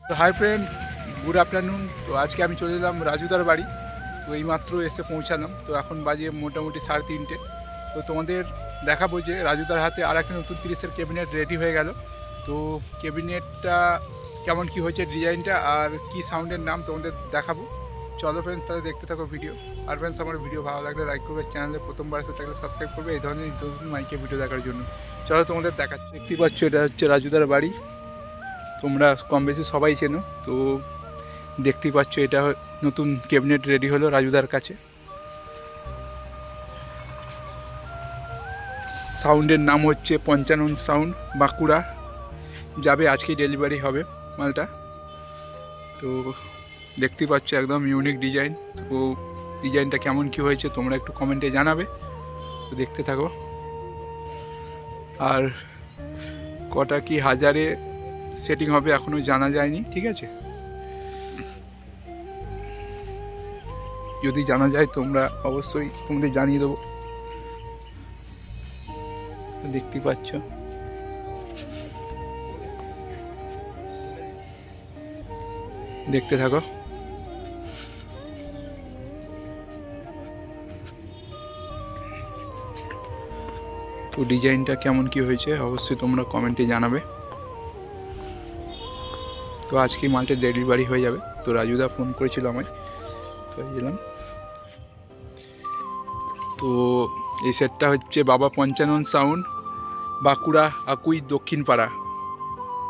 তো hi friend, good afternoon. তো আজকে আমি চলে এলাম রাজুদার বাড়ি। তো এইমাত্র এসে পৌঁছালাম। তো এখন বাজে মোটামুটি 3:30। তো তোমাদের দেখাবো যে রাজুদার হাতে আর একটা নতুন 30-এর ক্যাবিনেট রেডি হয়ে গেল। তো ক্যাবিনেটটা কেমন কি হয়েছে, ডিজাইনটা আর কি সাউন্ডের নাম তোমাদের দেখাবো। চলো ফ্রেন্ডস, তাহলে দেখতে থাকো ভিডিও। আর ফ্রেন্ডস, আমার ভিডিও ভালো লাগলে লাইক করবে, চ্যানেলে প্রথমবার এসে থাকলে সাবস্ক্রাইব করবে এই ধরনের নতুন মাইকে ভিডিও দেখার জন্য। চলো তোমাদের দেখাচ্ছি। দেখতে পাচ্ছ, এটা হচ্ছে রাজুদার বাড়ি। তোমরা কম বেশি সবাই চেনো। তো দেখতেই পাচ্ছ, এটা নতুন ক্যাবিনেট রেডি হলো রাজুদার কাছে। সাউন্ডের নাম হচ্ছে পঞ্চানন সাউন্ড, বাঁকুড়া যাবে, আজকেই ডেলিভারি হবে মালটা। তো দেখতেই পাচ্ছ, একদম ইউনিক ডিজাইন। তো ডিজাইনটা কেমন কি হয়েছে তোমরা একটু কমেন্টে জানাবে। তো দেখতে থাকো। আর কটা কি হাজারে সেটিং হবে এখনও জানা যায়নি, ঠিক আছে? যদি জানা যায় তোমরা অবশ্যই তোমাদের জানিয়ে দেবো। দেখতে পাচ্ছ, দেখতে থাকো। তো ডিজাইনটা কেমন কি হয়েছে অবশ্যই তোমরা কমেন্টে জানাবে। তো আজকে মালটা ডেলিভারি হয়ে যাবে। তো রাজুদা ফোন করেছিল আমায়, তো গেলাম। তো এই সেটটা হচ্ছে বাবা পঞ্চানন সাউন্ড, বাঁকুড়া আকুই দক্ষিণ পাড়া।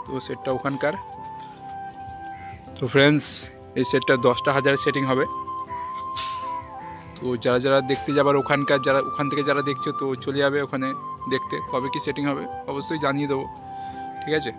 তো সেটটা ওখানকার। তো ফ্রেন্ডস, এই সেটটা 10টা হাজার সেটিং হবে। তো যারা যারা দেখতে যাবার ওখানকার, যারা ওখান থেকে যারা দেখছো, তো চলে যাবে ওখানে দেখতে। কবে কি সেটিং হবে অবশ্যই জানিয়ে দেবো, ঠিক আছে?